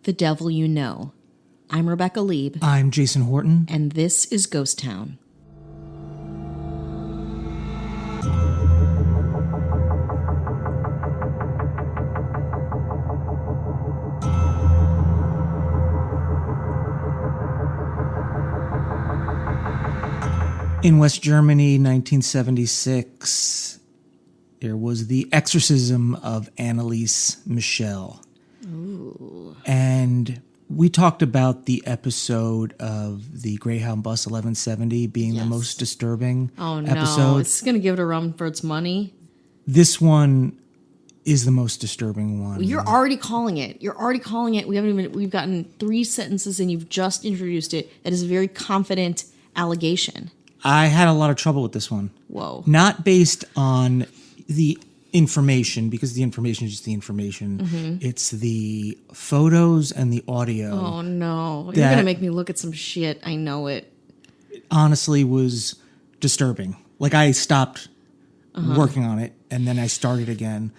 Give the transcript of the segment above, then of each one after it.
The Devil You Know. I'm Rebecca Lieb. I'm Jason Horton. And this is Ghost Town. In West Germany, 1976, there was the Exorcism of Anneliese Michel. Ooh. And we talked about the episode of the Greyhound Bus 1170 being the most disturbing episode. It's going to give it a run for its money. This one is the most disturbing one. You're already calling it. We've gotten 3 sentences and you've just introduced it. That is a very confident allegation. I had a lot of trouble with this one. Whoa. Not based on the information, because the information is just the information. Mm-hmm. It's the photos and the audio. Oh, no. You're going to make me look at some shit. I know it. It honestly was disturbing. Like, I stopped working on it, and then I started again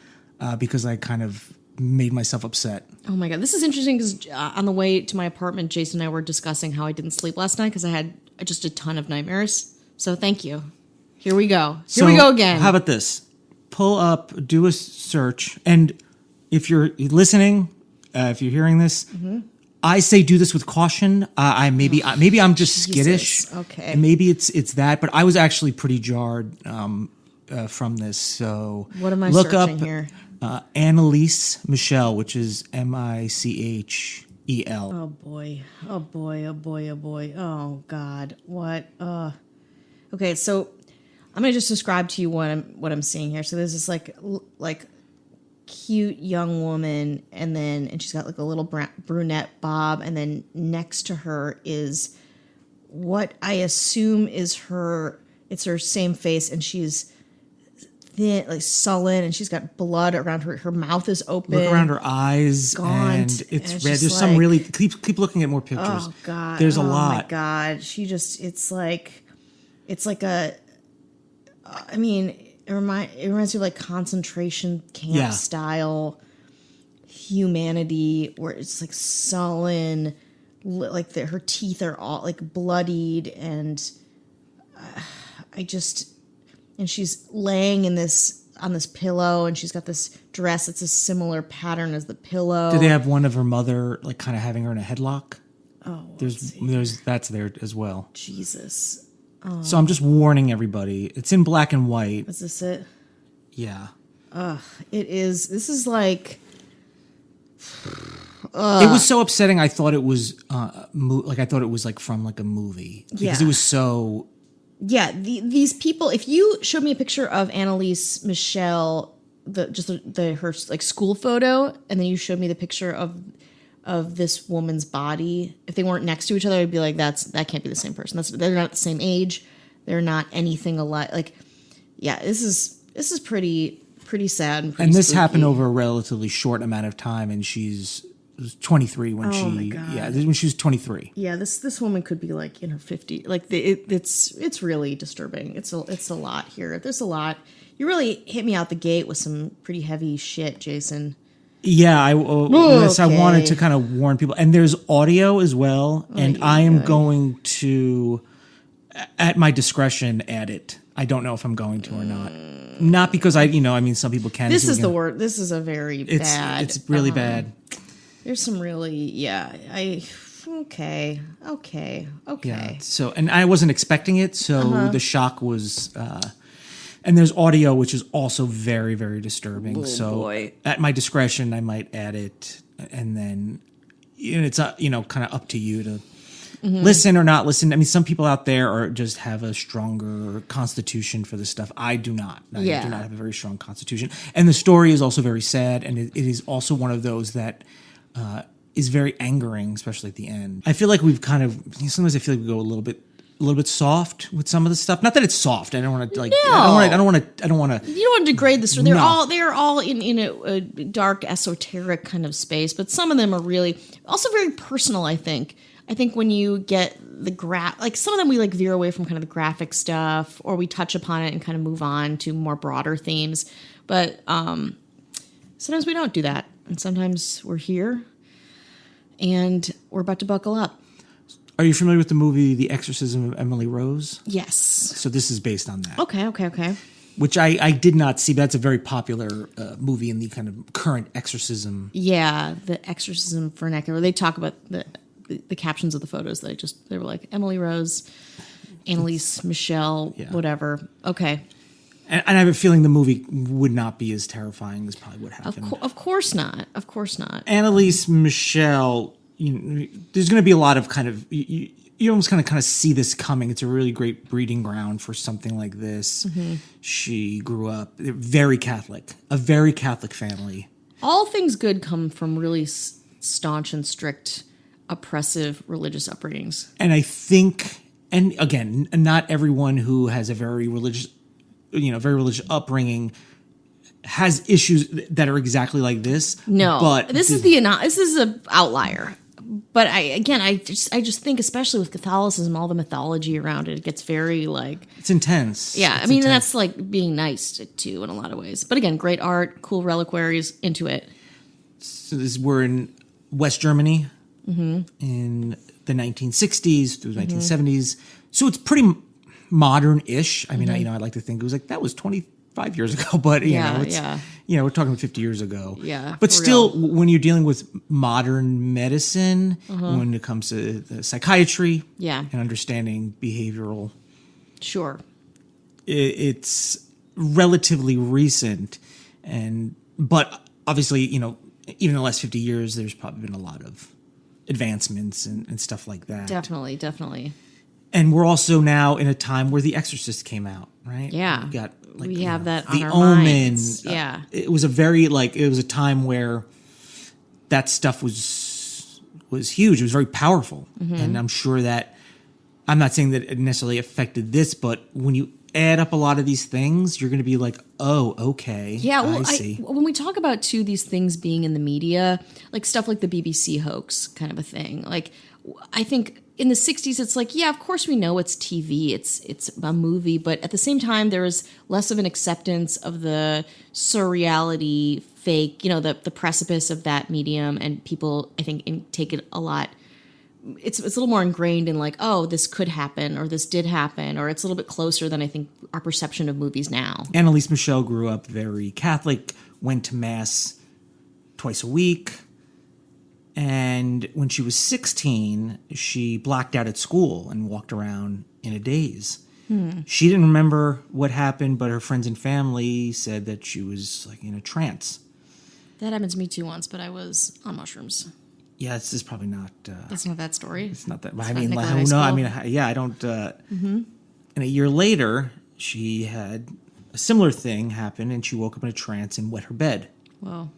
because I kind of made myself upset. Oh, my God. This is interesting because on the way to my apartment, Jason and I were discussing how I didn't sleep last night because I had just a ton of nightmares. So thank you. Here we go. Here we go again. How about this? Pull up, do a search, and if you're listening, if you're hearing this, I say do this with caution. Maybe I'm just skittish. Okay. And maybe it's that, but I was actually pretty jarred from this. So what am I look searching up here? Anneliese Michel, which is Michel. Oh boy. Oh boy. Oh boy. Oh boy. Oh God. What? Okay, so I'm gonna just describe to you what I'm seeing here. So there's this like cute young woman, and she's got like a little brunette bob, and then next to her is what I assume is her. It's her same face, and she's thin, like sullen, and she's got blood around her. Her mouth is open. Look around her eyes, gaunt, and it's and red. There's like, some really keep looking at more pictures. Oh God, there's a lot. Oh my God, it's like a. I mean, it reminds me of like concentration camp style humanity, where it's like sullen, like her teeth are all like bloodied, and and she's laying on this pillow, and she's got this dress that's a similar pattern as the pillow. Did they have one of her mother like kind of having her in a headlock? Oh, there's that's there as well. Jesus. So I'm just warning everybody. It's in black and white. Is this it? Yeah. It is. This is like. It was so upsetting. I thought it was I thought it was like from like a movie because it was so. Yeah, these people. If you showed me a picture of Anneliese Michel, her like school photo, and then you showed me the picture of this woman's body, if they weren't next to each other, I'd be like, that can't be the same person. They're not the same age. They're not anything alike. Like, yeah, this is pretty sad and pretty. And this spooky. happened over a relatively short amount of time, and was 23 when when she was 23. Yeah, this woman could be like in her 50s. Like it's really disturbing. It's a lot here. There's a lot. You really hit me out the gate with some pretty heavy shit, Jason. Yeah, I wanted to kind of warn people. And there's audio as well, and I am going to, at my discretion, add it. I don't know if I'm going to or not. Not because some people can. This is the word. This is a very bad. It's really bad. There's some really, okay. Yeah, so, and I wasn't expecting it, so the shock was... And there's audio, which is also very, very disturbing. Boy. At my discretion, I might add it, and then it's kind of up to you to listen or not listen. I mean, some people out there just have a stronger constitution for this stuff. I do not. I do not have a very strong constitution, and the story is also very sad, and it is also one of those that is very angering, especially at the end. I feel like we've sometimes I feel like we go a little bit soft with some of the stuff. Not that it's soft. I don't want to like. No. I don't want to. You don't want to degrade this. They're all in a dark, esoteric kind of space. But some of them are really also very personal. I think when you get like some of them we like veer away from kind of the graphic stuff, or we touch upon it and kind of move on to more broader themes. But sometimes we don't do that, and sometimes we're here. and we're about to buckle up. Are you familiar with the movie The Exorcism of Emily Rose? Yes. So this is based on that. Okay. Which I did not see, but that's a very popular movie in the kind of current exorcism. Yeah, the Exorcism vernacular. They talk about the captions of the photos. They were like Emily Rose, Anneliese Michel, whatever. Okay. And I have a feeling the movie would not be as terrifying as probably what happened. Of course not. Of course not. Anneliese Michel, there's going to be a lot of kind of you almost kind of see this coming. It's a really great breeding ground for something like this. Mm-hmm. She grew up a very Catholic family. All things good come from really staunch and strict, oppressive religious upbringings. And I think, and again, not everyone who has a very religious upbringing has issues that are exactly like this. No, but this is an outlier. But I just think, especially with Catholicism, all the mythology around it gets very it's intense. Yeah, I mean, that's like being nice to in a lot of ways. But again, great art, cool reliquaries, into it. So we're in West Germany in the 1960s through the 1970s. So it's pretty modern-ish. I mean, I like to think it was that was 25 years ago, but we're talking 50 years ago. Yeah. But still, when you're dealing with modern medicine, when it comes to the psychiatry and understanding behavioral, sure, it's relatively recent, but obviously, even in the last 50 years, there's probably been a lot of advancements and stuff like that. Definitely. And we're also now in a time where The Exorcist came out, right? Yeah. We have that on The our Omen. minds. Yeah. It was a time where that stuff was huge. It was very powerful. And I'm sure that, I'm not saying that it necessarily affected this, but when you add up a lot of these things, you're going to be like, oh, okay. Yeah, well, I see. When we talk about these things being in the media, like stuff like the BBC hoax kind of a thing, I think in the 60s, it's of course we know it's TV, it's a movie, but at the same time, there was less of an acceptance of the surreality, fake, the precipice of that medium, and people, I think, take it a lot. It's a little more ingrained in this could happen, or this did happen, or it's a little bit closer than I think our perception of movies now. Anneliese Michel grew up very Catholic, went to Mass twice a week. And when she was 16, she blacked out at school and walked around in a daze. She didn't remember what happened, but her friends and family said that she was in a trance. That happened to me too once, but I was on mushrooms. Yeah, it's probably not. That's not that story. It's not that. I mean, I don't. And a year later, she had a similar thing happen, and she woke up in a trance and wet her bed. Whoa.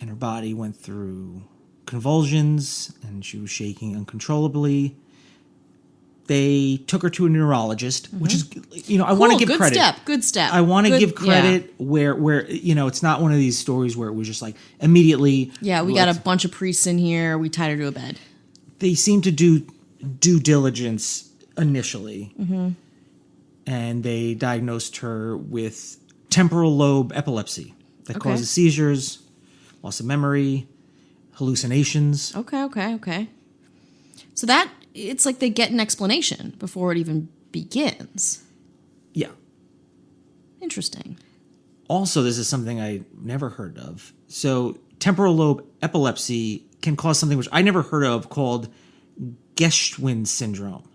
And her body went through convulsions, and she was shaking uncontrollably. They took her to a neurologist, which is, I want to give credit. Good step. I want to give credit where it's not one of these stories where it was just immediately. Yeah, we got a bunch of priests in here. We tied her to a bed. They seem to do due diligence initially, and they diagnosed her with temporal lobe epilepsy that causes seizures, loss of memory, hallucinations. Okay. So that, it's they get an explanation before it even begins. Yeah. Interesting. Also, this is something I never heard of. So temporal lobe epilepsy can cause something which I never heard of called Geschwin syndrome,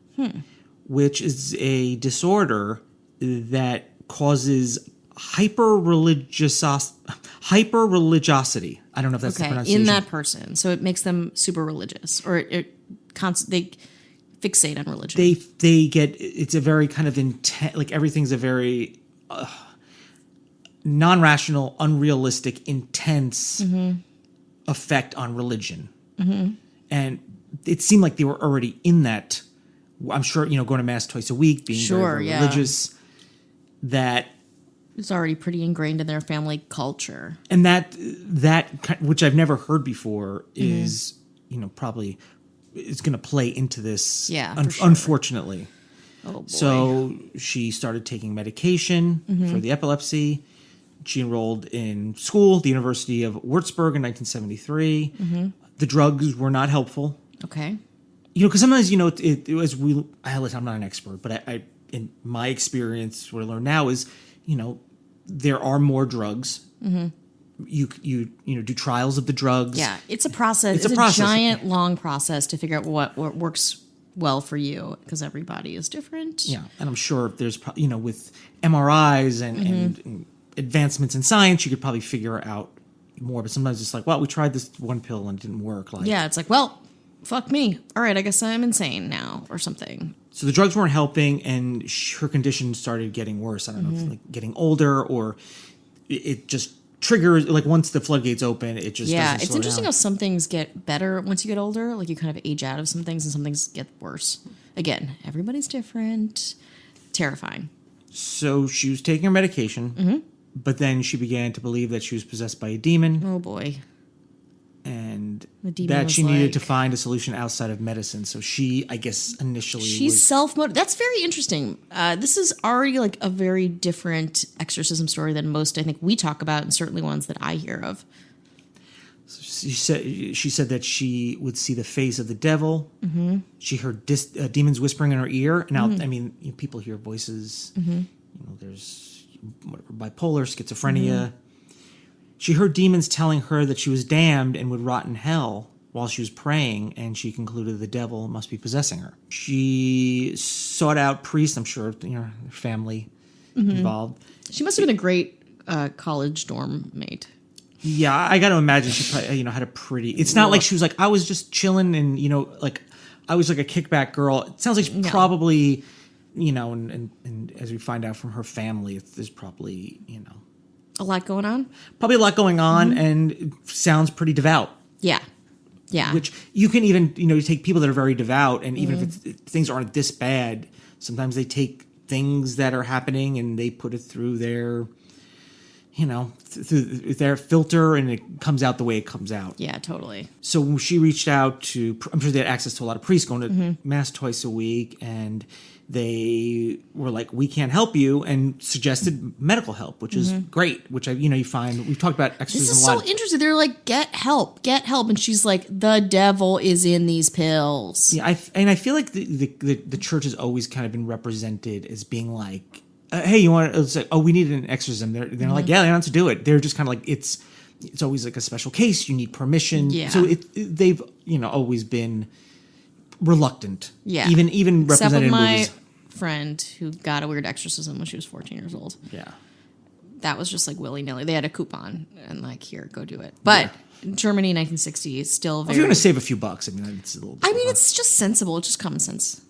which is a disorder that causes hyper-religiosity. I don't know if that's the pronunciation. In that person. So it makes them super religious, or they fixate on religion. They get, it's a very kind of intense, everything's a very non-rational, unrealistic, intense effect on religion. And it seemed like they were already in that. I'm sure, going to Mass twice a week, being very religious, that it's already pretty ingrained in their family culture. And that which I've never heard before is, probably it's going to play into this. Yeah, unfortunately. Oh boy. So she started taking medication for the epilepsy. She enrolled in school, the University of Würzburg in 1973. The drugs were not helpful. Okay. Because sometimes, I'm not an expert, but I in my experience, what I learn now is, there are more drugs. Mm-hmm. You do trials of the drugs. Yeah, it's a process. It's a process. Giant, long process to figure out what works well for you, because everybody is different. Yeah, and I'm sure there's, with MRIs and advancements in science, you could probably figure out more. But sometimes it's like, well, we tried this one pill and it didn't work. Yeah, it's like, well, fuck me. All right, I guess I'm insane now or something. So the drugs weren't helping, and her condition started getting worse. I don't know if it's like getting older or it just triggers, like once the floodgates open, it just doesn't it's slow interesting down. how some things get better once you get older. Like you kind of age out of some things and some things get worse. Again, everybody's different. Terrifying. So she was taking her medication, but then she began to believe that she was possessed by a demon. Oh boy. And The demon that was she needed like- to find a solution outside of medicine. So she, I guess, initially She's self-motivated. That's very interesting. This is already like a very different exorcism story than most I think we talk about, and certainly ones that I hear of. She said that she would see the face of the devil. Mm-hmm. She heard demons whispering in her ear. Now, I mean, people hear voices. Mm-hmm. There's bipolar, schizophrenia. She heard demons telling her that she was damned and would rot in hell while she was praying, and she concluded the devil must be possessing her. She sought out priests. I'm sure her family involved. She must have been a great college dorm mate. Yeah, I got to imagine she probably, had a pretty... It's not like she was like, I was just chilling and, like, I was like a kickback girl. It sounds like she probably, and as we find out from her family, there's probably, A lot going on? probably a lot going on, and it sounds pretty devout. Yeah. Yeah. Which you can even, you take people that are very devout, and even if things aren't this bad, sometimes they take things that are happening and they put it through their... through their filter, and it comes out the way it comes out. Yeah, totally. So she reached out to, I'm sure they had access to a lot of priests going to mass twice a week, and they were like, we can't help you, and suggested medical help, which is great, which you find, we've talked about exorcism This is a lot. so interesting. They're like, get help. And she's like, the devil is in these pills. Yeah, I feel like the church has always kind of been represented as being like, hey, you want to? It's like, we need an exorcism. They're like, yeah, they want to do it. They're just kind of like, it's always like a special case. You need permission. Yeah. So they've always been reluctant. Yeah. Even Except represented with in my movies. friend who got a weird exorcism when she was 14 years old. Yeah. That was just like willy-nilly. They had a coupon and like, here, go do it. But Germany, 1960 is still very... If you're going to save a few bucks, I mean, it's a little... it's just sensible. It's just common sense.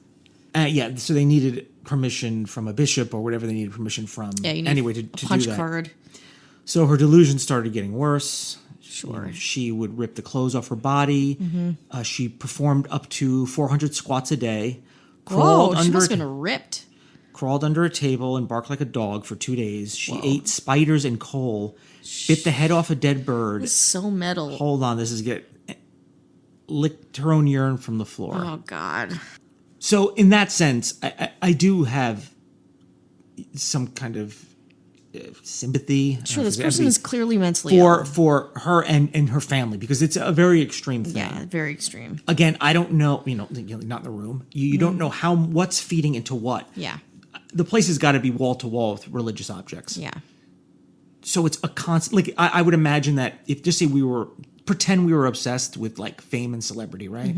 Yeah, so they needed permission from a bishop or whatever they needed permission from. Yeah, you need anyway to a do punch that. card. So her delusion started getting worse. Sure. She would rip the clothes off her body. She performed up to 400 squats a day. Whoa, she must have been ripped. Crawled under a table and barked like a dog for 2 days. She ate spiders and coal. Bit the head off a dead bird. It's so metal. Hold on, licked her own urine from the floor. Oh, God. So in that sense, I do have some kind of sympathy. Sure, this person is clearly mentally ill. for her and her family, because it's a very extreme thing. Yeah, very extreme. Again, I don't know. Not in the room. You don't know what's feeding into what. Yeah. The place has got to be wall to wall with religious objects. Yeah. So it's a constant. Like I would imagine that if just say pretend we were obsessed with like fame and celebrity, right?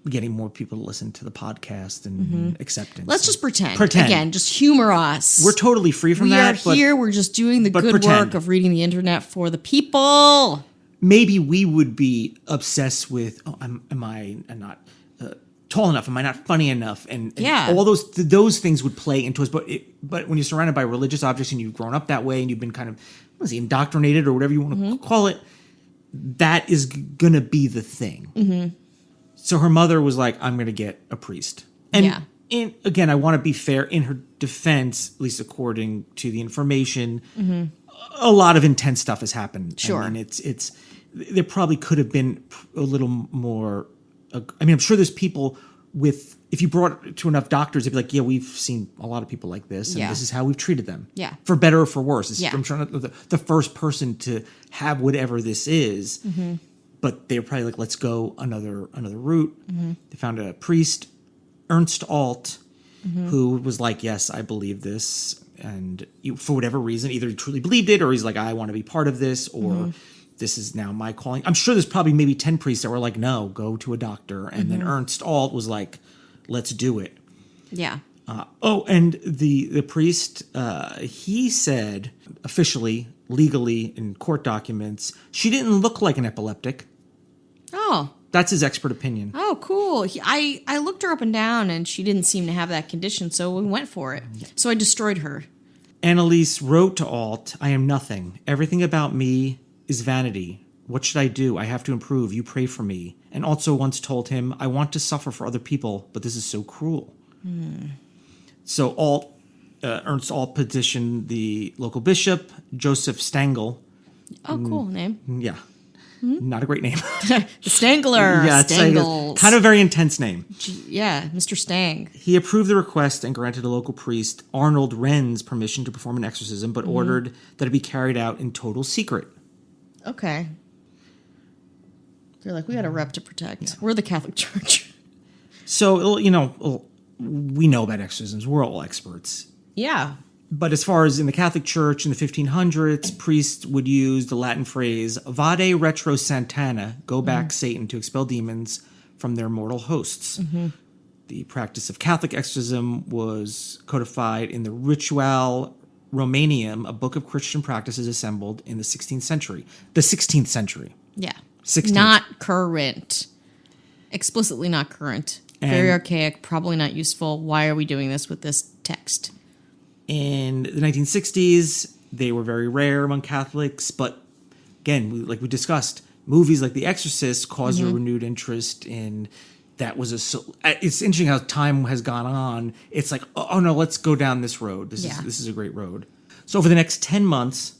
Getting more people to listen to the podcast and acceptance. Let's just pretend. Pretend. Again, just humor us. We're totally free from that. We are here. We're just doing the good pretend. work of reading the internet for the people. Maybe we would be obsessed with, am I not tall enough? Am I not funny enough? And all those things would play into us. But when you're surrounded by religious objects and you've grown up that way and you've been kind of indoctrinated or whatever you want to call it, that is going to be the thing. Mm-hmm. So her mother was like, I'm going to get a priest. And again, I want to be fair. In her defense, at least according to the information, a lot of intense stuff has happened. Sure. I mean, there probably could have been a little more. I mean, I'm sure there's people if you brought it to enough doctors, they'd be like, yeah, we've seen a lot of people like this, and this is how we've treated them. Yeah. For better or for worse. Yeah. I'm trying the first person to have whatever this is. Mm-hmm. but they were probably like, let's go another route. They found a priest, Ernst Alt, who was like, yes, I believe this. And for whatever reason, either he truly believed it or he's like, I want to be part of this, or this is now my calling. I'm sure there's probably maybe 10 priests that were like, no, go to a doctor. And then Ernst Alt was like, let's do it. Yeah. And the priest, he said officially, legally, in court documents, she didn't look like an epileptic. Oh. That's his expert opinion. Oh, cool. I looked her up and down, and she didn't seem to have that condition, so we went for it. So I destroyed her. Anneliese wrote to Alt, I am nothing. Everything about me is vanity. What should I do? I have to improve. You pray for me. And also once told him, I want to suffer for other people, but this is so cruel. So Ernst Alt petitioned the local bishop, Joseph Stangl. Oh, cool name. Yeah. Not a great name. The Stangler. Yeah, it's like kind of a very intense name. Yeah, Mr. Stang. He approved the request and granted a local priest, Arnold Renz, permission to perform an exorcism, but ordered that it be carried out in total secret. Okay. They're like, we got a rep to protect. Yeah. We're the Catholic Church. So, we know about exorcisms. We're all experts. Yeah. But as far as in the Catholic Church in the 1500s, priests would use the Latin phrase, Vade retro Satana, go back Satan, to expel demons from their mortal hosts. The practice of Catholic exorcism was codified in the Ritual Romanium, a book of Christian practices assembled in the 16th century. The 16th century. Yeah. 16th. Not current. Explicitly not current. Very archaic, probably not useful. Why are we doing this with this text? In the 1960s, they were very rare among Catholics, but again, like we discussed, movies like The Exorcist caused a renewed interest in that. It's interesting how time has gone on. It's like, oh no, let's go down this road. This is a great road. So for the next 10 months,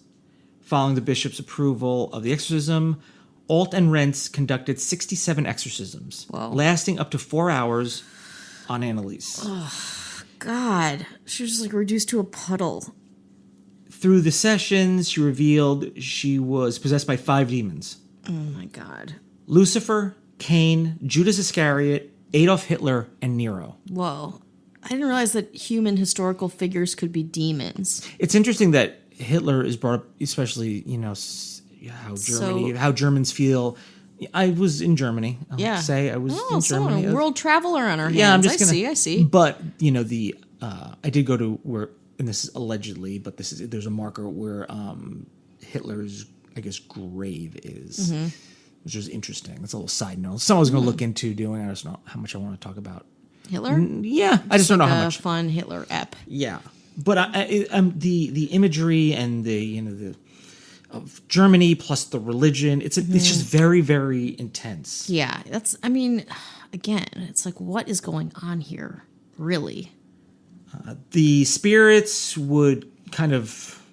following the bishop's approval of the exorcism, Alt and Renz conducted 67 exorcisms, lasting up to 4 hours on Anneliese. Oh, God. She was just like reduced to a puddle. Through the sessions, she revealed she was possessed by 5 demons. Oh, my God. Lucifer, Cain, Judas Iscariot, Adolf Hitler, and Nero. Whoa. I didn't realize that human historical figures could be demons. It's interesting that Hitler is brought up, especially, how Germans feel. I was in Germany. I was in Germany. A world traveler on our hands. Yeah, I'm just I see. But I did go to where, and this is allegedly, but there's a marker where Hitler's, I guess, grave is, which is interesting. That's a little side note. Someone's going to look into doing. I just don't know how much I want to talk about Hitler. Yeah, I just don't know how much. Fun Hitler ep. Yeah, but the imagery and the of Germany plus the religion, it's just very, very intense. Yeah, again, it's like, what is going on here, really? The spirits would kind of,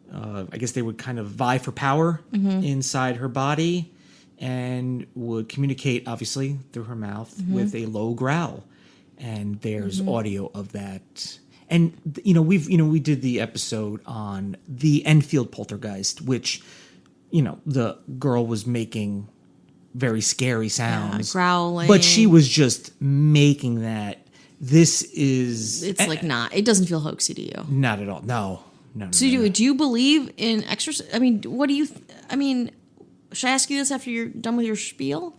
they would kind of vie for power inside her body, and would communicate, obviously, through her mouth with a low growl. And there's audio of that. And, we did the episode on the Enfield poltergeist, which, the girl was making very scary sounds. Growling. But she was just making that. It doesn't feel hoaxy to you. Not at all. No. So do you believe in exorcism? I mean, what do you, should I ask you this after you're done with your spiel?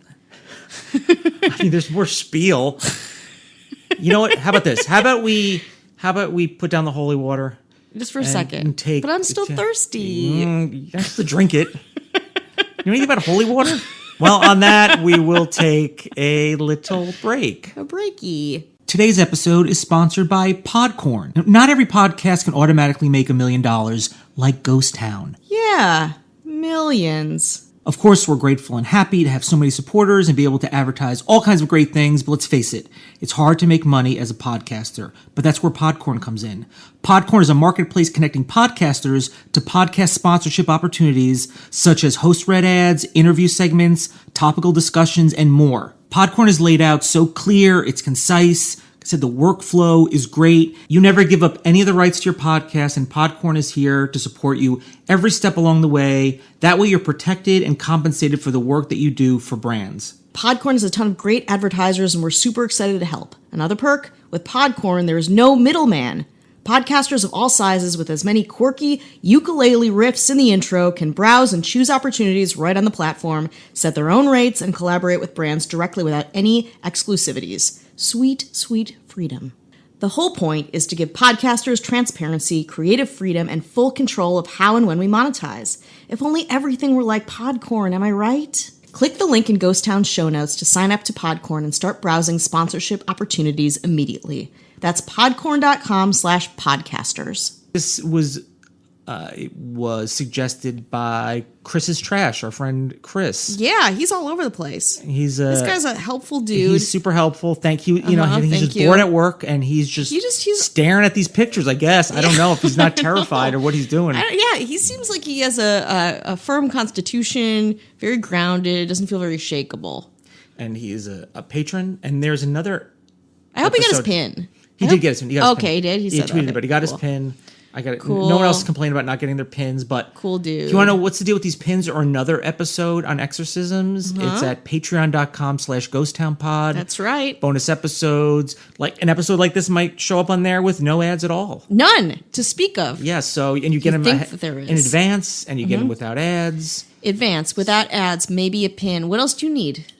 There's more spiel. You know what? How about this? How about we put down the holy water? Just for a second. But I'm still thirsty. You have to drink it. You know anything about holy water? Well, on that, we will take a little break. A breaky. Today's episode is sponsored by Podcorn. Now, not every podcast can automatically make $1 million like Ghost Town. Yeah, millions. Of course, we're grateful and happy to have so many supporters and be able to advertise all kinds of great things, but let's face it, it's hard to make money as a podcaster, but that's where Podcorn comes in. Podcorn is a marketplace connecting podcasters to podcast sponsorship opportunities such as host-read ads, interview segments, topical discussions, and more. Podcorn is laid out so clear, it's concise, I said, the workflow is great. You never give up any of the rights to your podcast, and Podcorn is here to support you every step along the way. That way you're protected and compensated for the work that you do for brands. Podcorn has a ton of great advertisers, and we're super excited to help. Another perk, with Podcorn, there is no middleman. Podcasters of all sizes with as many quirky ukulele riffs in the intro can browse and choose opportunities right on the platform, set their own rates, and collaborate with brands directly without any exclusivities. Sweet, sweet freedom. The whole point is to give podcasters transparency, creative freedom, and full control of how and when we monetize. If only everything were like Podcorn, am I right? Click the link in Ghost Town's show notes to sign up to Podcorn and start browsing sponsorship opportunities immediately. That's podcorn.com/podcasters. This was suggested by Chris's Trash, our friend Chris. Yeah, he's all over the place. This guy's a helpful dude. He's super helpful. Thank you. You know, I think he's just bored at work and he's staring at these pictures, I guess. I don't know if he's not terrified or what he's doing. He seems like he has a firm constitution, very grounded, doesn't feel very shakeable. And he is a patron. And there's another I hope he got his pin. He did get his pin. He did. He said tweeted that. it, but he got his pin. I got it. Cool. No one else complained about not getting their pins, but cool dude. If you want to know what's the deal with these pins or another episode on exorcisms, it's at patreon.com/ghosttownpod. That's right. Bonus episodes. Like an episode like this might show up on there with no ads at all. None to speak of. Yeah, so and you get them in advance and you get them without ads. Advance, without ads, maybe a pin. What else do you need?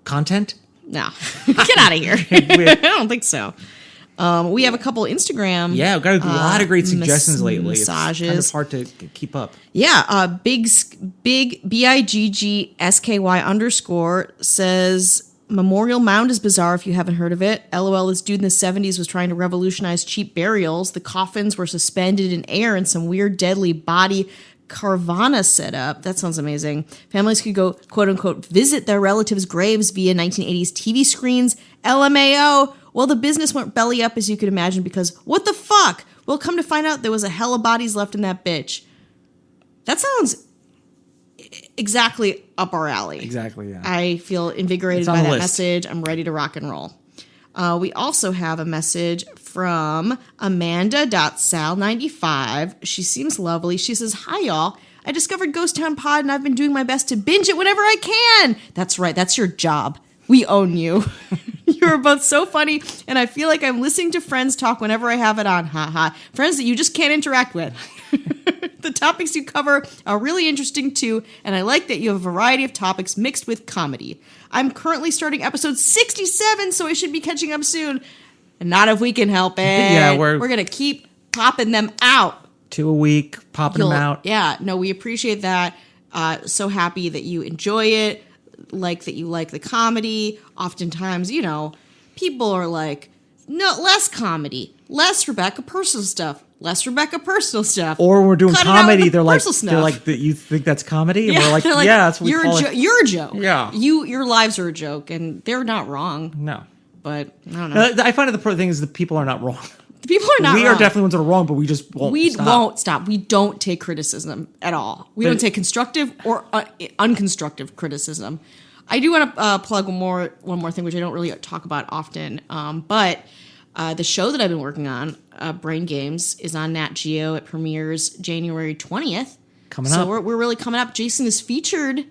Content? No. Get out of here. I don't think so. We have a couple Instagram. Yeah, we've got a lot of great suggestions lately. Massages. It's kind of hard to keep up. Yeah, big BIGGSKY _ says Memorial Mound is bizarre if you haven't heard of it. LOL, this dude in the 70s was trying to revolutionize cheap burials. The coffins were suspended in air in some weird deadly body Carvana setup. That sounds amazing. Families could go, quote unquote, visit their relatives' graves via 1980s TV screens. LMAO. Well, the business went belly up, as you could imagine, because what the fuck? Well, come to find out there was a hell of bodies left in that bitch. That sounds exactly up our alley. Exactly, yeah. I feel invigorated by that message. I'm ready to rock and roll. We also have a message from Amanda.sal95. She seems lovely. She says, hi, y'all. I discovered Ghost Town Pod, and I've been doing my best to binge it whenever I can. That's right. That's your job. We own you. You're both so funny, and I feel like I'm listening to friends talk whenever I have it on. Ha. Friends that you just can't interact with. The topics you cover are really interesting, too, and I like that you have a variety of topics mixed with comedy. I'm currently starting episode 67, so I should be catching up soon. And not if we can help it. Yeah, we're going to keep popping them out. 2 a week, popping them out. Yeah, no, we appreciate that. So happy that you enjoy it. Like that you like the comedy. Oftentimes, you know, people are like, no, less comedy, less Rebecca personal stuff, less Rebecca personal stuff. Or we're doing comedy. They're like, stuff. you think that's comedy? And yeah, we're like, like, yeah, that's what we call it. You're a joke. Yeah. Your lives are a joke, and they're not wrong. No. But I don't know. I find the thing is that people are not wrong. The people are not we wrong. are definitely ones that are wrong, but we just won't won't stop. We don't take criticism at all. We don't take constructive or unconstructive criticism. I do want to plug one more thing, which I don't really talk about often. But the show that I've been working on, Brain Games, is on Nat Geo. It premieres January 20th. Coming up. So we're really coming up. Jason is featured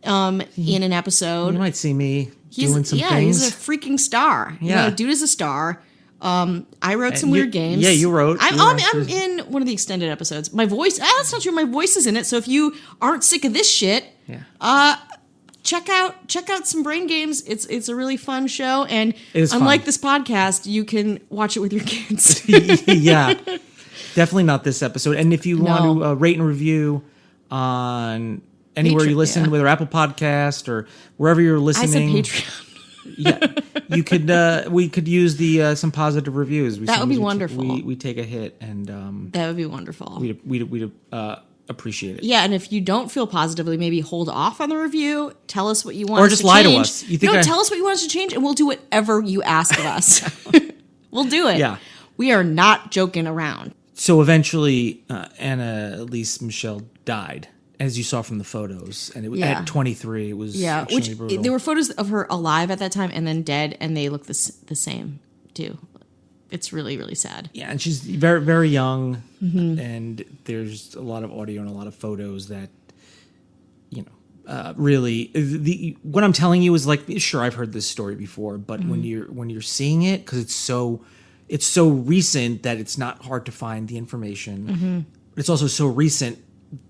in an episode. You might see me doing some things. Yeah, he's a freaking star. Yeah. You know, dude is a star. I wrote some weird games. Yeah, you wrote. I'm in one of the extended episodes. My voice, that's not true. My voice is in it. So if you aren't sick of this shit, check out some Brain Games. It's a really fun show, and unlike this podcast, you can watch it with your kids. Yeah, definitely not this episode. And if you want to rate and review on anywhere you listen, whether Apple Podcast or wherever you're listening, I said Patreon. Yeah, you could. We could use the some positive reviews. That would be wonderful. We take a hit, and that would be wonderful. We'd appreciate it. Yeah, and if you don't feel positively, maybe hold off on the review. Tell us what you want, or just lie to us. Tell us what you want us to change, and we'll do whatever you ask of us. We'll do it. Yeah, we are not joking around. So eventually, Anneliese Michel died, as you saw from the photos, and it was at 23. It was extremely brutal. There were photos of her alive at that time and then dead, and they look the same too. It's really, really sad. Yeah, and she's very, very young, and there's a lot of audio and a lot of photos that, really, what I'm telling you is like, sure, I've heard this story before, but when you're seeing it, because it's so recent that it's not hard to find the information. It's also so recent,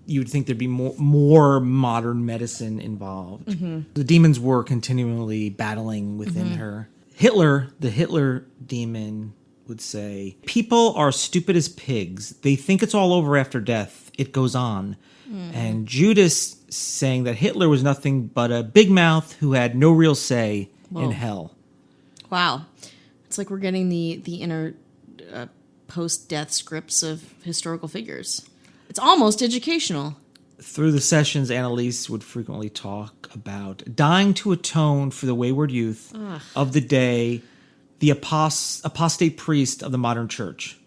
you would think there'd be more modern medicine involved. The demons were continually battling within her. The Hitler demon would say, people are stupid as pigs. They think it's all over after death. It goes on. And Judas saying that Hitler was nothing but a big mouth who had no real say in hell. Wow. It's like we're getting the inner post-death scripts of historical figures. It's almost educational. Through the sessions, Anneliese would frequently talk about dying to atone for the wayward youth of the day, the apostate priest of the modern church.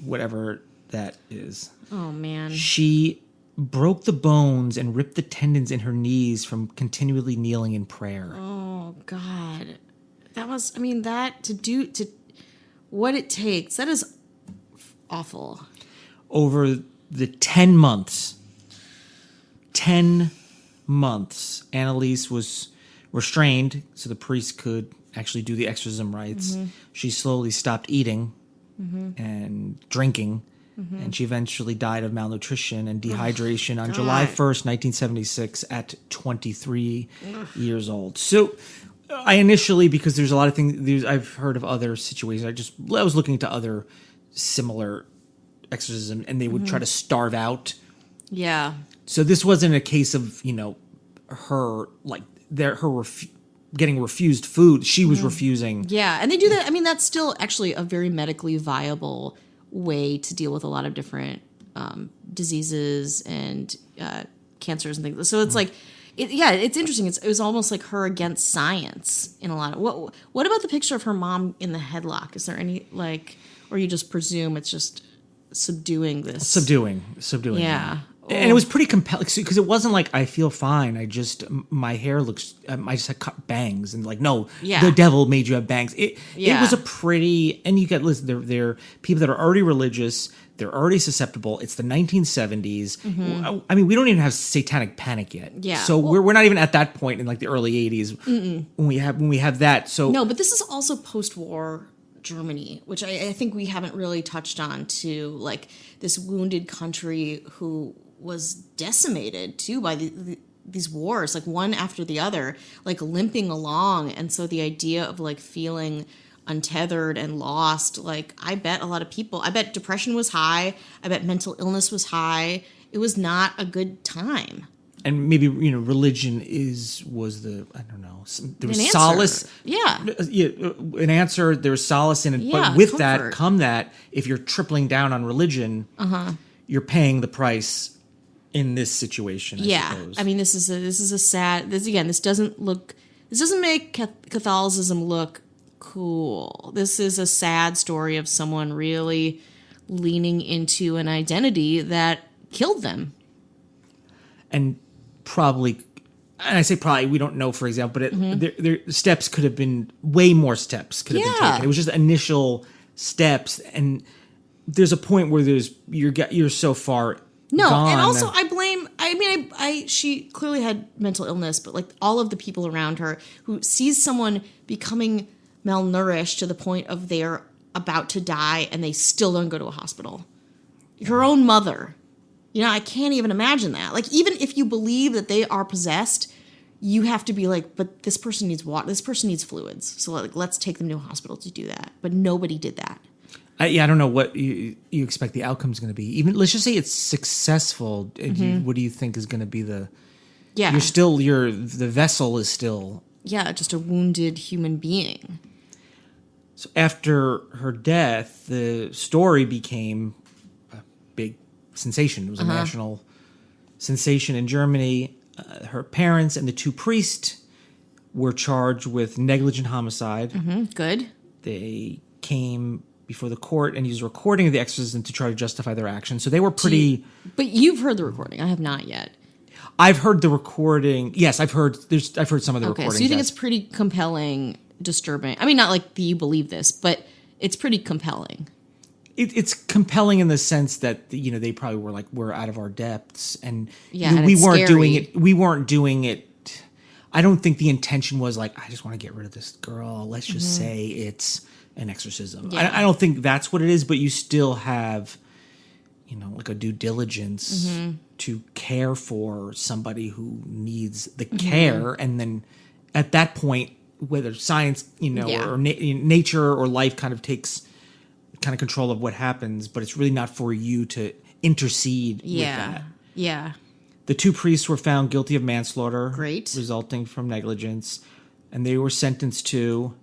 Whatever that is. Oh, man. She broke the bones and ripped the tendons in her knees from continually kneeling in prayer. Oh, God. That was, to what it takes, that is awful. Over the 10 months, Anneliese was restrained so the priest could actually do the exorcism rites. She slowly stopped eating and drinking, and she eventually died of malnutrition and dehydration on July 1st, 1976 at 23 years old. So I initially, because there's a lot of things, I've heard of other situations, I was looking into other similar exorcism, and they would try to starve out. Yeah. So this wasn't a case of, her, getting refused food. She was refusing. Yeah, and they do that. That's still actually a very medically viable way to deal with a lot of different diseases and cancers and things. So it's like, it's interesting. It was almost like her against science in a lot of. What about the picture of her mom in the headlock? Is there any or you just presume it's just subduing this? Subduing. Yeah. And it was pretty compelling because it wasn't like I feel fine. My hair looks. I just had cut bangs and the devil made you have bangs. It was a pretty, and you get listen. They're people that are already religious. They're already susceptible. It's the 1970s. We don't even have satanic panic yet. Yeah. So we're not even at that point in the early 80s when we have that. So no, but this is also post-war Germany, which I think we haven't really touched on, to this wounded country who was decimated too by these wars, one after the other, limping along. And so the idea of feeling untethered and lost, I bet a lot of people, I bet depression was high, I bet mental illness was high. It was not a good time. And maybe religion was the, I don't know, there was solace. An answer. There was solace in it, but with comfort. that if you're tripling down on religion, you're paying the price in this situation. I suppose. This is a sad. This doesn't make Catholicism look cool. This is a sad story of someone really leaning into an identity that killed them. And probably, and I say probably, we don't know, for example, but there steps could have been, way more steps could have been taken. It was just initial steps, and there's a point where you're so far gone. And also I blame, she clearly had mental illness, but all of the people around her who sees someone becoming malnourished to the point of they're about to die and they still don't go to a hospital. Her own mother. I can't even imagine that. Even if you believe that they are possessed, you have to be but this person needs water. This person needs fluids. So let's take them to a hospital to do that. But nobody did that. I don't know what you expect the outcome's going to be. Even let's just say it's successful. What do you think is going to be the? Yeah, the vessel is still. Yeah, just a wounded human being. So after her death, the story became a big sensation. It was a national sensation in Germany. Her parents and the two priests were charged with negligent homicide. Good. They came before the court and used a recording of the exorcism to try to justify their actions. So they were pretty... But you've heard the recording. I have not yet. I've heard the recording. Yes, I've heard some of the recordings. So you think it's pretty compelling disturbing. I mean, not like that you believe this, but it's pretty compelling. It's compelling in the sense that, you know, they probably were like, we're out of our depths, and Yeah, and we it's weren't scary. doing it. We weren't doing it. I don't think the intention was like, I just want to get rid of this girl. Let's just say it's an exorcism. Yeah. I don't think that's what it is, but you still have, you know, like a due diligence to care for somebody who needs the care. And then at that point, whether science, you know, Yeah. or nature or life kind of takes kind of control of what happens, but it's really not for you to intercede with that. Yeah. The 2 priests were found guilty of manslaughter, Great. resulting from negligence, and they were sentenced to.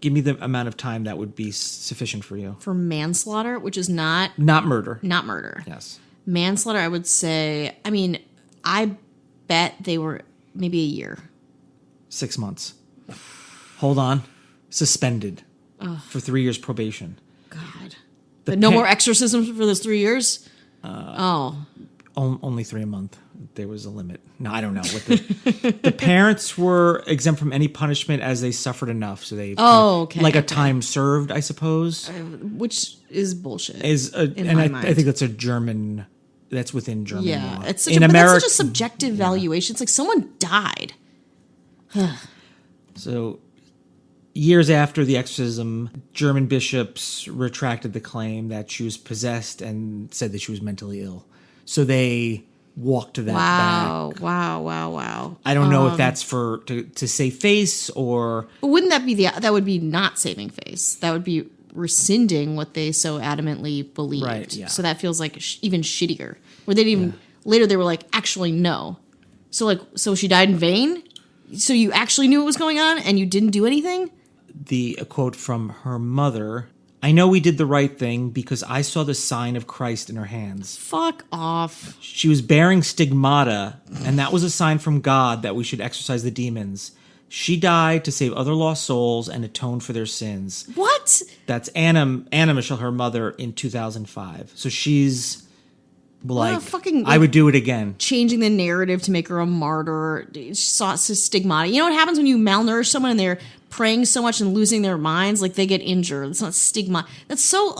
Give me the amount of time that would be sufficient for you. For manslaughter, which is not Murder. murder. Yes. Manslaughter, I would say, I mean, I bet they were maybe a year. 6 months. Hold on. Suspended for 3 years probation. God. But no more exorcisms for those 3 years? Only 3 a month. There was a limit. No, I don't know. What the parents were exempt from any punishment as they suffered enough. So they okay. like a time served, I suppose. Which is bullshit. I think that's a German. That's within German law. It's such that's such a subjective valuation. It's like someone died. So, years after the exorcism, German bishops retracted the claim that she was possessed and said that she was mentally ill. So they walked that back. Wow. I don't know if that's to save face or. But wouldn't that be that would be not saving face? That would be rescinding what they so adamantly believed. Right, yeah. So that feels like even shittier. Where they didn't even later they were like, actually no. So she died in vain. So you actually knew what was going on and you didn't do anything? A quote from her mother, I know we did the right thing because I saw the sign of Christ in her hands. Fuck off. She was bearing stigmata, and that was a sign from God that we should exorcise the demons. She died to save other lost souls and atone for their sins. What? That's Anna Michel, her mother, in 2005. So she's like, I would do it again. Changing the narrative to make her a martyr. She saw stigmata. You know what happens when you malnourish someone and they're praying so much and losing their minds? Like they get injured. It's not stigma. That's so,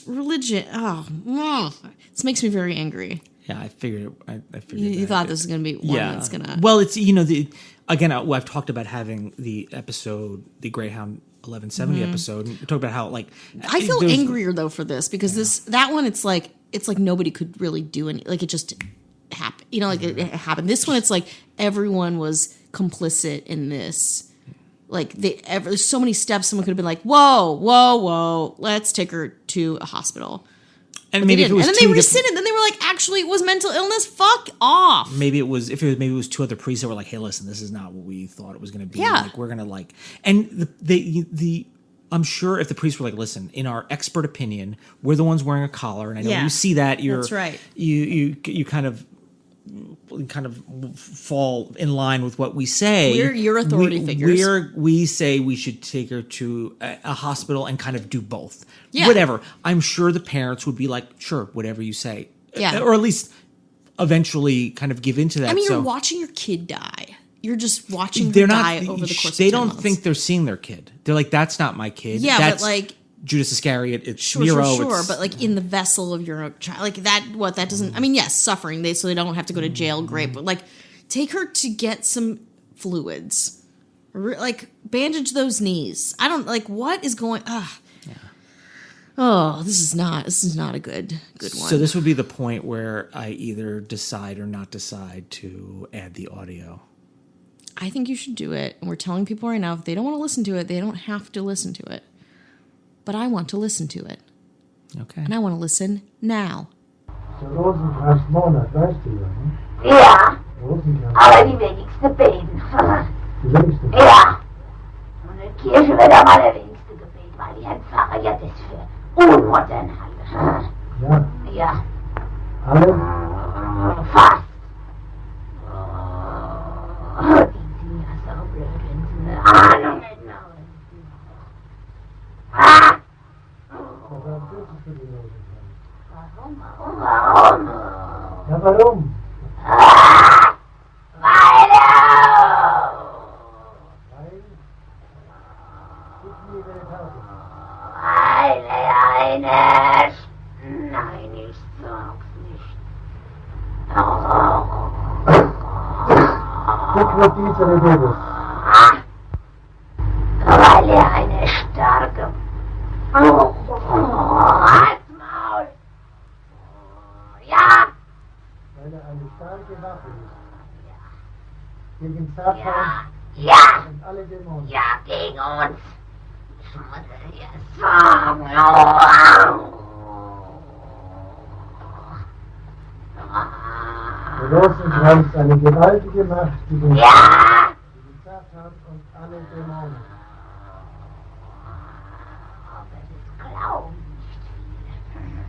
religion. This makes me very angry. Yeah, I figured. I figured you thought this was going to be one that's going to. Well, it's, you know, I've talked about having the episode, the Greyhound 1170 episode, and we talked about how, like, I feel angrier though for this because that one it's like nobody could really do any, like it just happened. You know, like it happened. This one it's like everyone was complicit in this. Like there's so many steps someone could have been like, whoa, let's take her to a hospital. And maybe if it was and then they rescinded. Then they were like, actually, it was mental illness. Fuck off. Maybe it was 2 other priests that were like, hey, listen, this is not what we thought it was going to be. Yeah. Like, we're going to like, and I'm sure if the priests were like, listen, in our expert opinion, we're the ones wearing a collar, and I know when you see that, that's right. You kind of fall in line with what we say. We're your authority figures. We say we should take her to a hospital and kind of do both. Yeah. Whatever. I'm sure the parents would be like, sure, whatever you say. Yeah. Or at least eventually kind of give into that. I mean, you're watching your kid die. You're just watching her die over the course of 10 They don't months. think they're seeing their kid. They're like, that's not my kid. Yeah, that's but like Judas Iscariot. It's sure, Nero. Sure, but like in the vessel of your child, like that doesn't. I mean, yes, suffering. So they don't have to go to jail. Great, but like, take her to get some fluids, like bandage those knees. I don't like what is going. Oh, this is not a good one. So this would be the point where I either decide or not decide to add the audio. I think you should do it. And we're telling people right now, if they don't want to listen to it, they don't have to listen to it. But I want to listen to it. Okay. And I want to listen now. Der Rosenkranzmonat, weißt du ja, ne? Ja, Rosenkranz. aber die wenigste beten. Die längste. Ja. Und in Kirche wird aber der wenigste Gebet, weil die Herr Pfarrer ja das für unmodern halte. Ja. Ja. Alle? Fast. Die sind ja so blöd, wenn sie eine Ahnung hätten. Ah! Was ist das für die Rosenkranz? Warum? Ja, warum? Weil Weil? nur diese Rede. Weil er eine starke... Halt's Maul! Ja! Weil er eine starke Waffe ist. Gegen Satan Ja! und alle Dämonen. Ja, gegen uns! Ich muss es dir sagen. Der Rosenkranz ist eine gewaltige Macht gegen Ja! Satan und alle Dämonen. Aber das glauben nicht viele.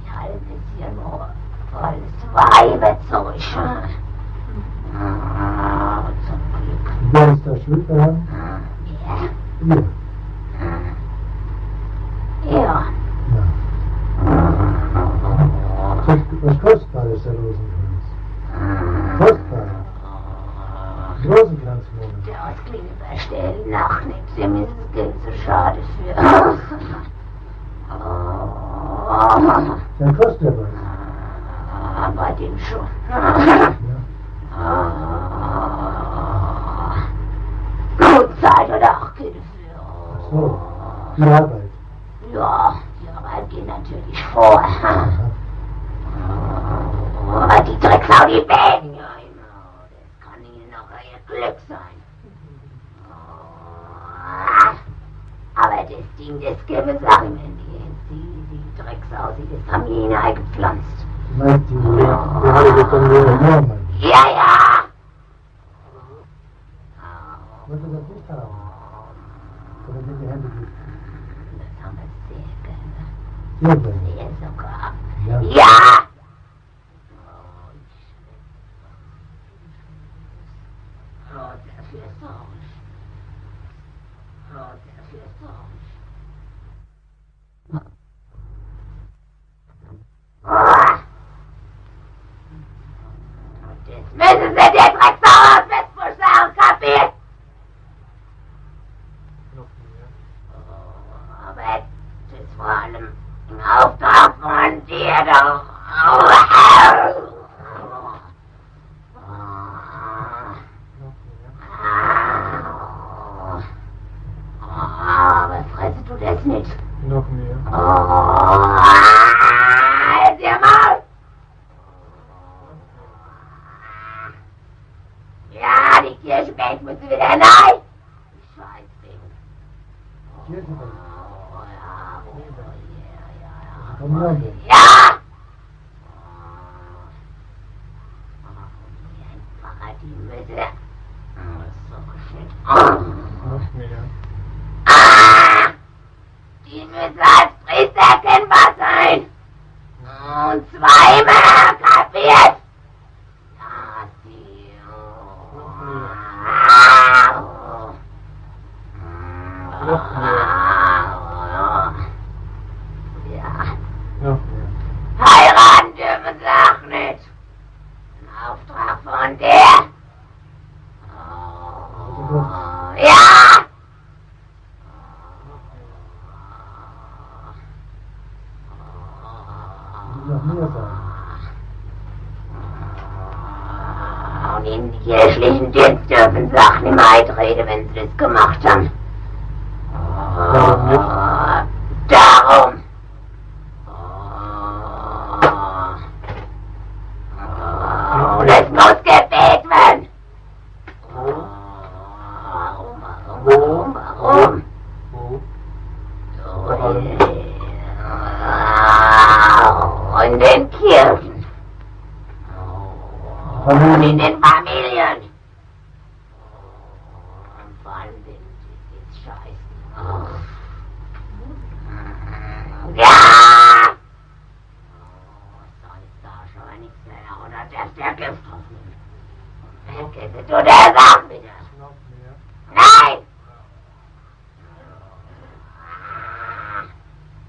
Die halten es hier nur volles Weibezeug. Zum Glück. Wer ist da schuld daran? Ja. Ihr. Ja. Ja. Das ist was Kostbares, der Rosenkranz. Kostbar. Rosenkranzmonat. Der Ausklinge verstellen nach nichts. Dem ist das Geld so schade für. Dann kostet er was. Bei dem schon. Ja. Gut Zeit oder auch Geld für. So, die Arbeit. Ja, die Arbeit geht natürlich vor. Die Drecksau, die Bäden. Ja, genau. Das kann ihnen noch ihr Glück sein. Aber das Ding, das gäbe Sachen, wenn die Drecksau, das haben die ihnen eingepflanzt. Du meinst die Heilige von Norman. Ja, ja. Wollt ihr das nicht haben? Oder in die Hände gibt? Das haben wir sehr gerne. Sehr gerne. Sehr sogar. Ja. Ja! Das müssen Sie der Drecksau aus Westbusch sagen, kapiert? Aber das vor allem im Auftrag von dir doch. Aber fresse du das nicht? Noch mehr. Halt dir Maul! Ja, die Kirschbank muss wieder neu! Scheißding. Kirchenbank. Ja. Komm her. Ja! Einfacher die Mitte. So shit. Noch mehr. Die müssen als Priester erkennbar sein. Und zweimal, kapiert? Ja, die. Noch mehr. Ja. Noch mehr. Heiraten dürfen sie auch nicht. Ein Auftrag von dir. Ja! Noch mehr sagen. Und in die kirchlichen Dienst dürfen sie auch nicht mehr eintreten, wenn sie das gemacht haben. Warum nicht? Darum. Und es muss gebetet werden. Warum? Wo? In den Kirchen. Und in den Familien. Und vor allem den Scheißen. Ja! Sonst da schon nichts mehr. Oder der Gift aufnehmen. Vergesse du der Sache wieder. Noch mehr. Nein!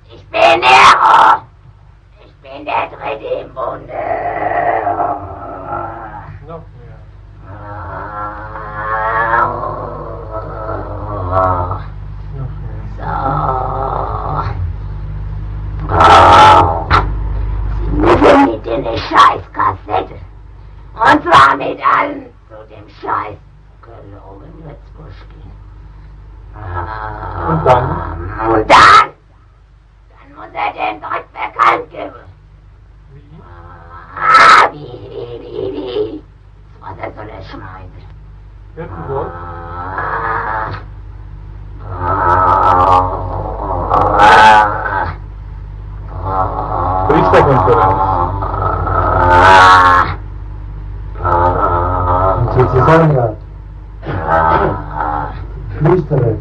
Ich bin Nero! Ich bin der Dritte im Bunde! Noch mehr. Noch mehr. Sie müssen mit in eine Scheißkassette. Und zwar mit allen zu dem Scheiß. Gelogen wird's Buschki. Und dann? Und dann? Dann muss er den Dreck bekannt geben. Wie? Wie? Das Wasser soll er schmeißen. Welchen Wort? Priesterkonferenz. Sozusagen ja. Flüstere.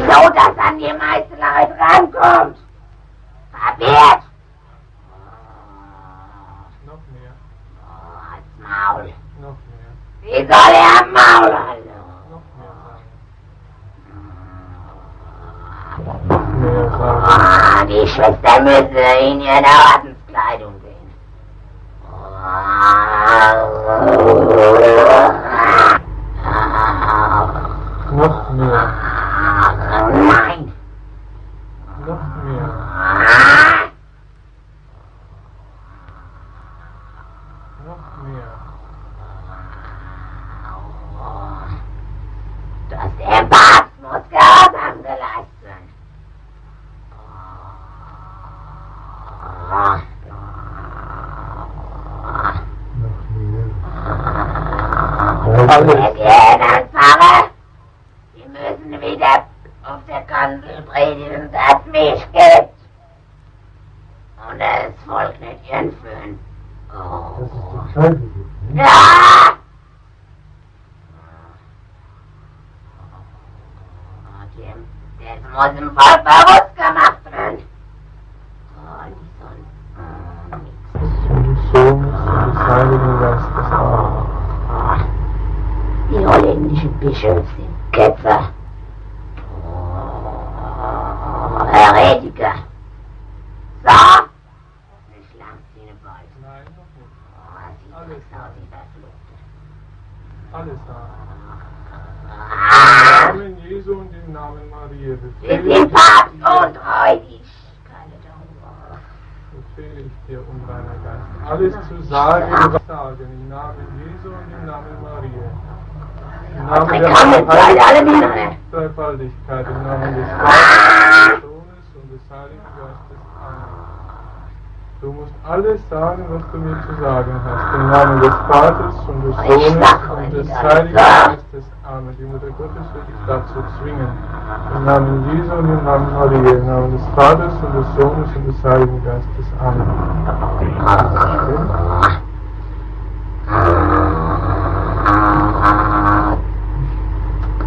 So, dass an die meisten Leute rankommt. Verwirrt. Noch mehr. Als Maul. Noch mehr. Wie soll er am Maul halten? Noch mehr sagen. Die Schwester müsse in ihre Ordenskleidung sehen. Noch mehr. Nein. Noch mehr. Noch mehr. Das der Papst muss Gehorsam geleisten. Alles. Der Gehirnanfahrer, die müssen wieder auf der Kanzel predigen, dass mich gibt. Und das Volk nicht entführen. Dass es den Teufel gibt. Ne? Ja! Das muss im Volk bewusst gemacht werden. Und sonst Und des Sohnes und des Heiligen Geistes. Amen. die holländischen Bischöfe sind Ketzer. Heretiker. So? Nicht lang ziehen bald. Nein, noch nicht. Sieht Alles das aus wie Verfluchte. Alles sagen. Ah! Im Namen Jesu und im Namen Maria Wir sind Papst und Freudig. Keine Dauer. befehle ich dir, unreiner Geist, alles zu sagen und sagen, im Namen Jesu und im Namen Maria. Im Namen der alle Dreifaltigkeit, im Namen des Vaters, des Sohnes und des Heiligen Geistes. Amen. Du musst alles sagen, was du mir zu sagen hast. Im Namen des Vaters und des Sohnes und des Heiligen Geistes. Amen. Die Mutter Gottes wird dich dazu zwingen. Im Namen Jesu und im Namen Maria. Im Namen des Vaters und des Sohnes und des Heiligen Geistes. Amen.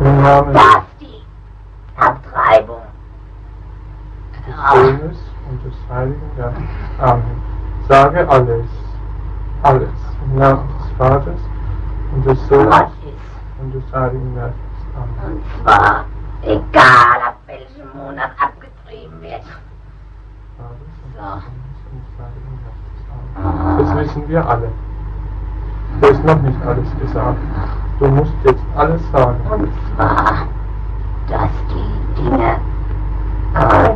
Im Namen Das ist die Abtreibung. des Sohnes und des Heiligen Geistes. Amen. Sage alles. Alles. Im Namen des Vaters und des Sohnes Was ist? und des Heiligen Geistes. Amen. Und zwar, egal ab welchem Monat abgetrieben wird. Vaters und des Sohnes und des Heiligen Geistes. Amen. Das wissen wir alle. Du hast noch nicht alles gesagt. Du musst jetzt alles sagen. Und zwar, dass die Dinge,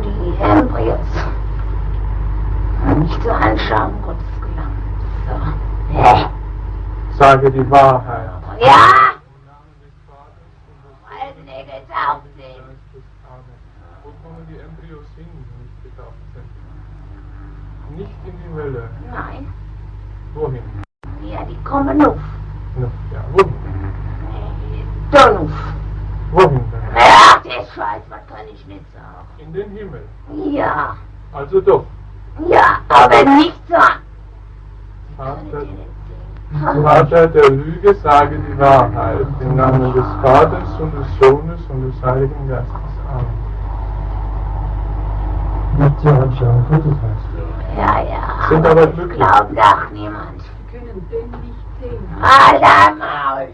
die Embryos, nicht zur Anschauung Gottes gelangen. So. Sage die Wahrheit. Ja! Im Namen des Vaters und des Weil sie nicht getauft sind. Geistes. Amen. Wo kommen die Embryos hin, die nicht getauft sind? Nicht in die Hölle. Nein. Wohin? Ja, die kommen auf. Ja, wohin? Dann auf. Wohin denn? Ach, der Scheiß, was kann ich nicht sagen? In den Himmel. Ja, Also doch. ja, aber nicht so. Vater der Lüge, sage die Wahrheit. Im Namen des Vaters und des Sohnes und des Heiligen Geistes. Amen. Nicht zur Anschauung Gottes heißt. Ja, ja. Sind aber das glücklich. glaubt doch niemand. Wir können den nicht sehen. Alter Maul!